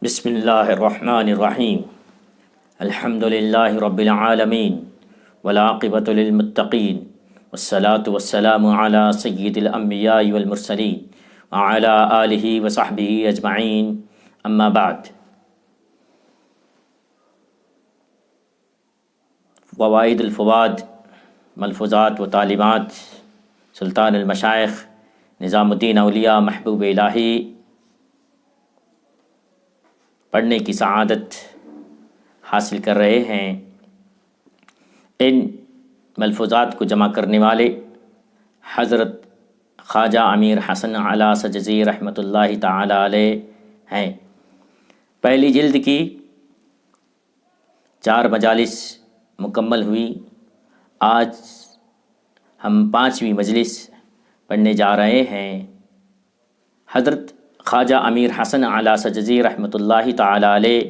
بسم اللہ الرحمن الرحیم الحمد للہ رب العالمین والعاقبۃ للمتقین والصلاة والسلام علی سید الانبیاء والمرسلین وعلی آلہ وصحبہ اجمعین اما بعد۔ فوائد الفواد، ملفوظات و تعلیمات سلطان المشائخ نظام الدین اولیاء محبوب الہی پڑھنے کی سعادت حاصل کر رہے ہیں۔ ان ملفوظات کو جمع کرنے والے حضرت خواجہ امیر حسن اعلیٰ سجزی رحمۃ اللہ تعالی علیہ ہیں۔ پہلی جلد کی 4 مجالس مکمل ہوئی۔ آج ہم 5ویں مجلس پڑھنے جا رہے ہیں۔ حضرت خواجہ امیر حسن اعلیٰ سجزی رحمۃ اللہ تعالی علیہ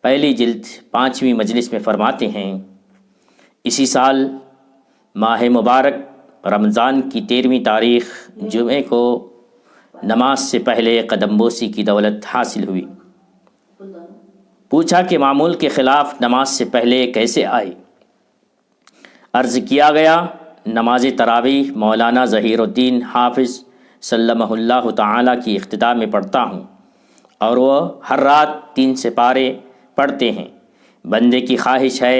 پہلی جلد 5ویں مجلس میں فرماتے ہیں، اسی سال ماہ مبارک رمضان کی 13ویں تاریخ جمعے کو نماز سے پہلے قدم بوسی کی دولت حاصل ہوئی۔ پوچھا کہ معمول کے خلاف نماز سے پہلے کیسے آئی؟ عرض کیا گیا نماز تراویح مولانا ظہیر الدین حافظ سلمہ اللہ تعالیٰ کی اقتداء میں پڑھتا ہوں، اور وہ ہر رات 3 سپارے پڑھتے ہیں۔ بندے کی خواہش ہے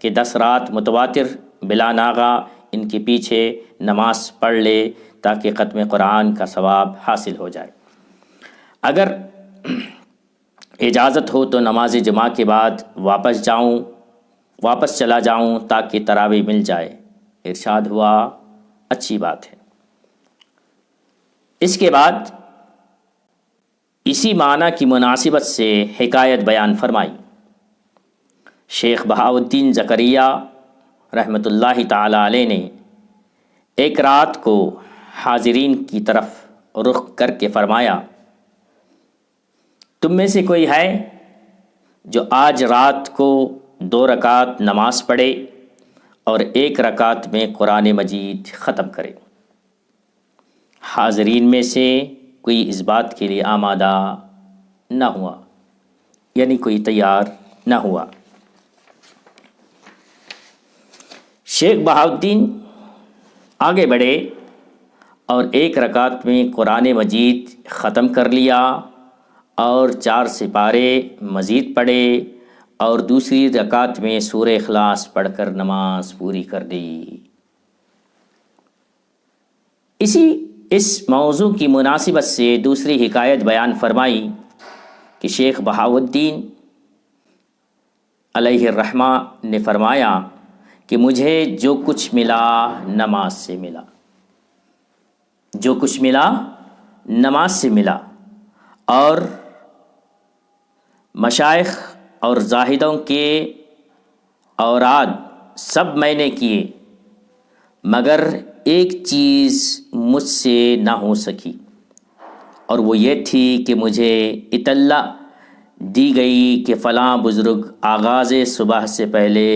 کہ 10 رات متواتر بلا ناغہ ان کے پیچھے نماز پڑھ لے تاکہ ختم قرآن کا ثواب حاصل ہو جائے۔ اگر اجازت ہو تو نماز جمعہ کے بعد واپس چلا جاؤں تاکہ تراویح مل جائے۔ ارشاد ہوا اچھی بات ہے۔ اس کے بعد اسی معنی کی مناسبت سے حکایت بیان فرمائی۔ شیخ بہاؤالدین زکریا رحمۃ اللہ تعالی علیہ نے ایک رات کو حاضرین کی طرف رخ کر کے فرمایا، تم میں سے کوئی ہے جو آج رات کو 2 رکعت نماز پڑھے اور 1 رکعت میں قرآن مجید ختم کرے؟ حاضرین میں سے کوئی اس بات کے لیے آمادہ نہ ہوا، یعنی کوئی تیار نہ ہوا۔ شیخ بہاؤالدین آگے بڑھے اور 1 رکعت میں قرآن مجید ختم کر لیا اور 4 سپارے مزید پڑھے اور دوسری رکعت میں سورہ اخلاص پڑھ کر نماز پوری کر دی۔ اس موضوع کی مناسبت سے دوسری حکایت بیان فرمائی کہ شیخ بہاؤالدین علیہ الرحمہ نے فرمایا کہ مجھے جو کچھ ملا نماز سے ملا، جو کچھ ملا نماز سے ملا، اور مشائخ اور زاہدوں کے اوراد سب میں نے کیے، مگر ایک چیز مجھ سے نہ ہو سکی، اور وہ یہ تھی کہ مجھے اطلاع دی گئی کہ فلاں بزرگ آغاز صبح سے پہلے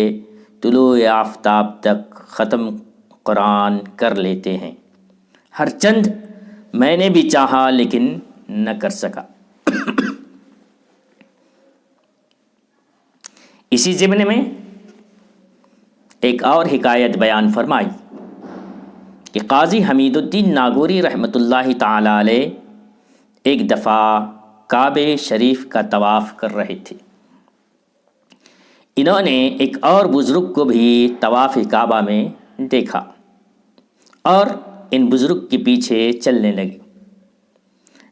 طلوع آفتاب تک ختم قرآن کر لیتے ہیں۔ ہر چند میں نے بھی چاہا لیکن نہ کر سکا۔ اسی ضمن میں ایک اور حکایت بیان فرمائی کہ قاضی حمید الدین ناگوری رحمۃ اللہ تعالی علیہ ایک دفعہ کعبہ شریف کا طواف کر رہے تھے۔ انہوں نے ایک اور بزرگ کو بھی طواف کعبہ میں دیکھا اور ان بزرگ کے پیچھے چلنے لگے۔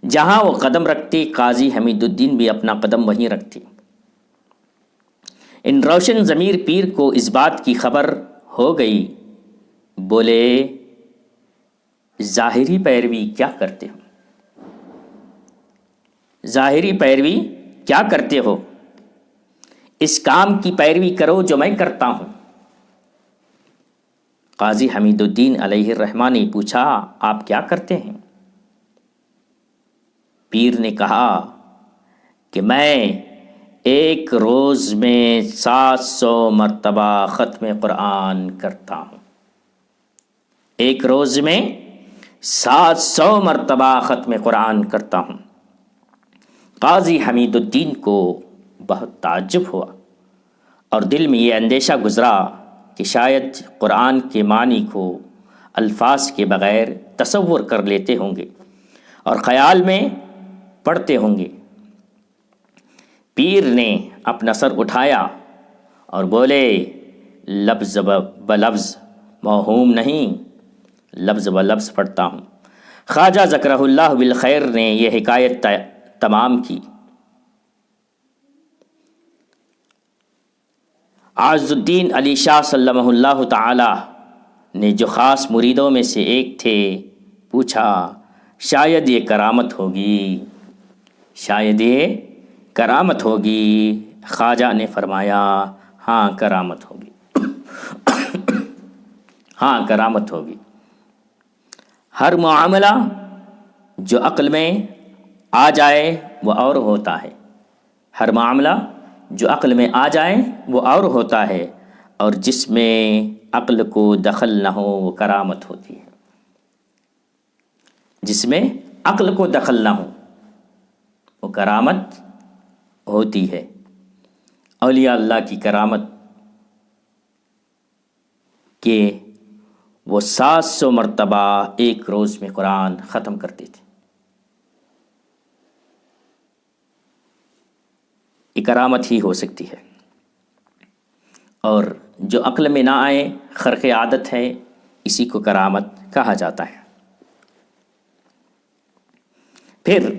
جہاں وہ قدم رکھتے قاضی حمید الدین بھی اپنا قدم وہیں رکھتے۔ ان روشن ضمیر پیر کو اس بات کی خبر ہو گئی، بولے ظاہری پیروی کیا کرتے ہو؟ ظاہری پیروی کیا کرتے ہو؟ اس کام کی پیروی کرو جو میں کرتا ہوں۔ قاضی حمید الدین علیہ الرحمہ نے پوچھا، آپ کیا کرتے ہیں؟ پیر نے کہا کہ میں ایک روز میں 700 مرتبہ ختم قرآن کرتا ہوں۔ ایک روز میں 700 مرتبہ ختم قرآن کرتا ہوں۔ قاضی حمید الدین کو بہت تعجب ہوا اور دل میں یہ اندیشہ گزرا کہ شاید قرآن کے معنی کو الفاظ کے بغیر تصور کر لیتے ہوں گے اور خیال میں پڑھتے ہوں گے۔ پیر نے اپنا سر اٹھایا اور بولے، لفظ بلفظ موہوم نہیں، لفظ بلفظ پڑھتا ہوں۔ خواجہ ذکرہ اللہ بالخیر نے یہ حکایت تمام کی۔ اعز الدین علی شاہ سلمہ اللہ تعالی نے، جو خاص مریدوں میں سے ایک تھے، پوچھا، شاید یہ کرامت ہوگی، شاید یہ کرامت ہوگی؟ خواجہ نے فرمایا، ہاں کرامت ہوگی، ہاں کرامت ہوگی۔ ہر معاملہ جو عقل میں آ جائے وہ اور ہوتا ہے، ہر معاملہ جو عقل میں آ جائے وہ اور ہوتا ہے، اور جس میں عقل کو دخل نہ ہو وہ کرامت ہوتی ہے، جس میں عقل کو دخل نہ ہو وہ کرامت ہوتی ہے۔ اولیاء اللہ کی کرامت کہ وہ 700 مرتبہ ایک روز میں قرآن ختم کرتے تھے، یہ کرامت ہی ہو سکتی ہے، اور جو عقل میں نہ آئے، خرق عادت ہے، اسی کو کرامت کہا جاتا ہے۔ پھر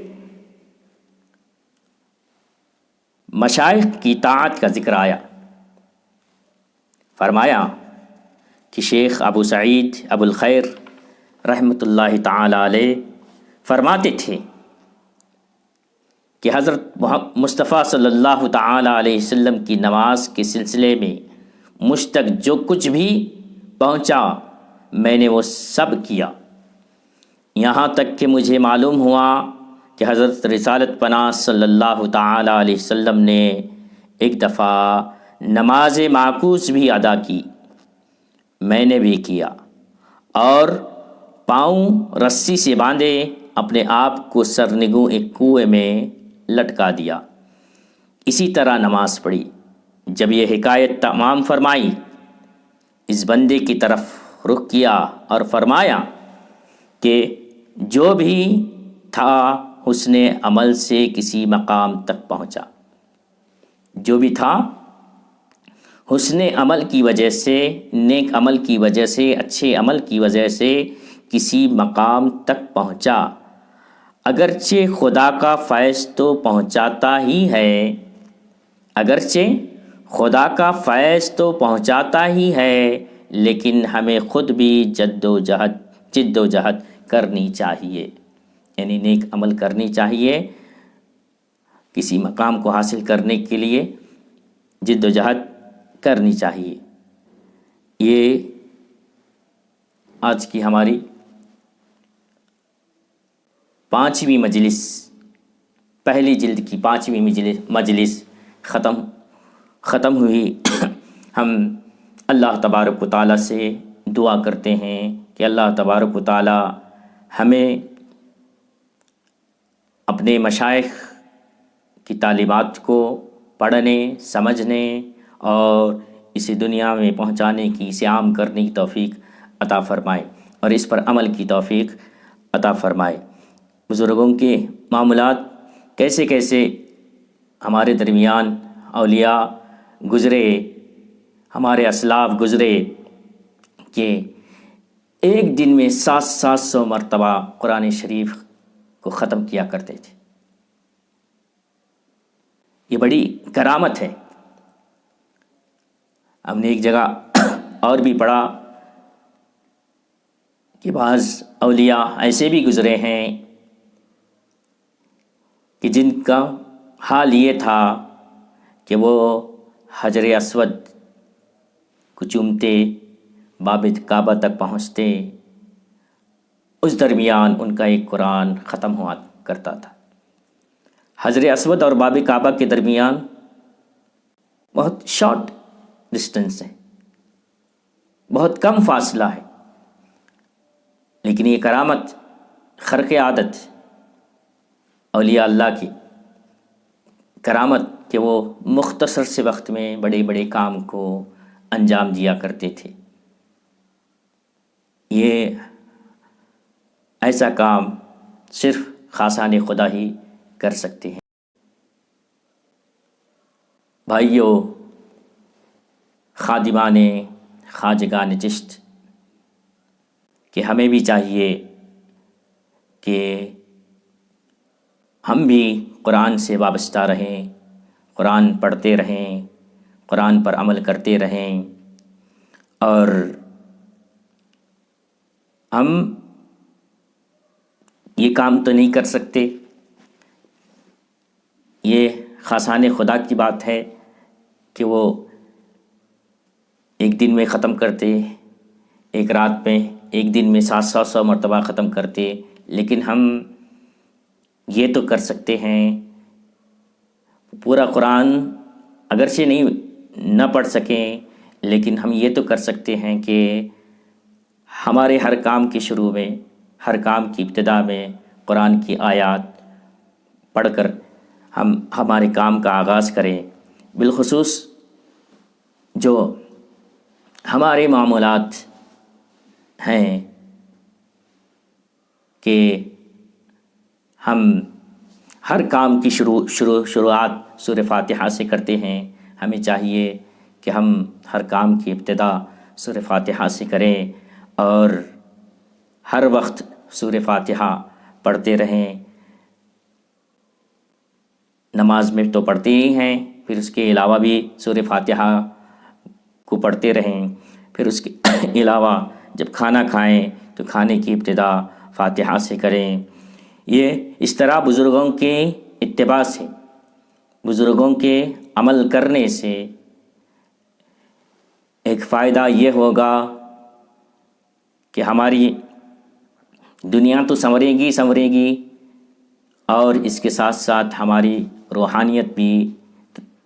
مشائخ کی طاعت کا ذکر آیا، فرمایا کہ شیخ ابو سعید ابو الخیر رحمۃ اللہ تعالی علیہ فرماتے تھے کہ حضرت مصطفیٰ صلی اللہ تعالی علیہ وسلم کی نماز کے سلسلے میں مجھ تک جو کچھ بھی پہنچا میں نے وہ سب کیا، یہاں تک کہ مجھے معلوم ہوا کہ حضرت رسالت پناہ صلی اللہ تعالی علیہ وسلم نے ایک دفعہ نماز معکوس بھی ادا کی، میں نے بھی کیا، اور پاؤں رسی سے باندھے اپنے آپ کو سرنگوں ایک کنویں میں لٹکا دیا، اسی طرح نماز پڑھی۔ جب یہ حکایت تمام فرمائی، اس بندے کی طرف رخ کیا اور فرمایا کہ جو بھی تھا حسن عمل سے کسی مقام تک پہنچا، جو بھی تھا حسن عمل کی وجہ سے، نیک عمل کی وجہ سے، اچھے عمل کی وجہ سے کسی مقام تک پہنچا، اگرچہ خدا کا فیض تو پہنچاتا ہی ہے، اگرچہ خدا کا فیض تو پہنچاتا ہی ہے، لیکن ہمیں خود بھی جد و جہد کرنی چاہیے، یعنی نیک عمل کرنی چاہیے، کسی مقام کو حاصل کرنے کے لیے جد و جہد کرنی چاہیے۔ یہ آج کی ہماری 5ویں مجلس، پہلی جلد کی 5ویں مجلس ختم ہوئی۔ ہم اللہ تبارک و تعالیٰ سے دعا کرتے ہیں کہ اللہ تبارک و تعالیٰ ہمیں اپنے مشائخ کی تعلیمات کو پڑھنے، سمجھنے اور اسی دنیا میں پہنچانے کی، اسے عام کرنے کی توفیق عطا فرمائے اور اس پر عمل کی توفیق عطا فرمائے۔ بزرگوں کے معاملات کیسے کیسے ہمارے درمیان اولیاء گزرے، ہمارے اسلاف گزرے کہ ایک دن میں 700 مرتبہ قرآن شریف کو ختم کیا کرتے تھے۔ یہ بڑی کرامت ہے۔ ہم نے ایک جگہ اور بھی پڑھا کہ بعض اولیاء ایسے بھی گزرے ہیں کہ جن کا حال یہ تھا کہ وہ حجر اسود کو چومتے، باب کعبہ تک پہنچتے، اس درمیان ان کا ایک قرآن ختم ہوا کرتا تھا۔ حجر اسود اور باب کعبہ کے درمیان بہت شارٹ ڈسٹنس ہے، بہت کم فاصلہ ہے، لیکن یہ کرامت خرق عادت اولیاء اللہ کی کرامت کہ وہ مختصر سے وقت میں بڑے بڑے کام کو انجام دیا کرتے تھے۔ یہ ایسا کام صرف خاصان خدا ہی کر سکتے ہیں۔ بھائیو، خادمان خواجگان چشت، کہ ہمیں بھی چاہیے کہ ہم بھی قرآن سے وابستہ رہیں، قرآن پڑھتے رہیں، قرآن پر عمل کرتے رہیں، اور ہم یہ کام تو نہیں کر سکتے، یہ خاصان خدا کی بات ہے کہ وہ ایک دن میں ختم کرتے، ایک رات میں، ایک دن میں 700 مرتبہ ختم کرتے، لیکن ہم یہ تو کر سکتے ہیں، پورا قرآن اگرچہ نہ پڑھ سکیں، لیکن ہم یہ تو کر سکتے ہیں کہ ہمارے ہر کام کے شروع میں، ہر کام کی ابتدا میں قرآن کی آیات پڑھ کر ہم ہمارے کام کا آغاز کریں۔ بالخصوص جو ہمارے معمولات ہیں کہ ہم ہر کام کی شروعات سورہ فاتحہ سے کرتے ہیں، ہمیں چاہیے کہ ہم ہر کام کی ابتدا سورہ فاتحہ سے کریں اور ہر وقت سورہ فاتحہ پڑھتے رہیں۔ نماز میں تو پڑھتے ہی ہیں، پھر اس کے علاوہ بھی سورہ فاتحہ کو پڑھتے رہیں، پھر اس کے علاوہ جب کھانا کھائیں تو کھانے کی ابتدا فاتحہ سے کریں۔ یہ اس طرح بزرگوں کے اتباع سے، بزرگوں کے عمل کرنے سے ایک فائدہ یہ ہوگا کہ ہماری دنیا تو سنورے گی اور اس کے ساتھ ساتھ ہماری روحانیت بھی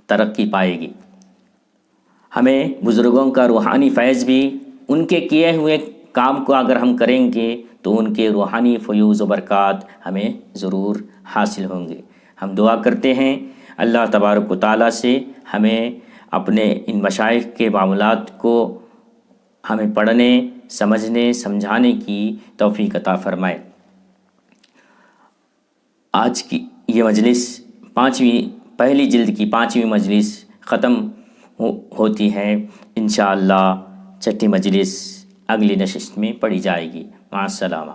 ترقی پائے گی۔ ہمیں بزرگوں کا روحانی فیض بھی، ان کے کیے ہوئے کام کو اگر ہم کریں گے تو ان کے روحانی فیوز و برکات ہمیں ضرور حاصل ہوں گے۔ ہم دعا کرتے ہیں اللہ تبارک و تعالیٰ سے ہمیں اپنے ان مشائخ کے معاملات کو ہمیں پڑھنے، سمجھنے، سمجھانے کی توفیق عطا فرمائے۔ آج کی یہ مجلس پہلی جلد کی 5ویں مجلس ختم ہوتی ہے، انشاءاللہ 6ٹھی مجلس اگلی نشست میں پڑھی جائے گی۔ مع السلامہ۔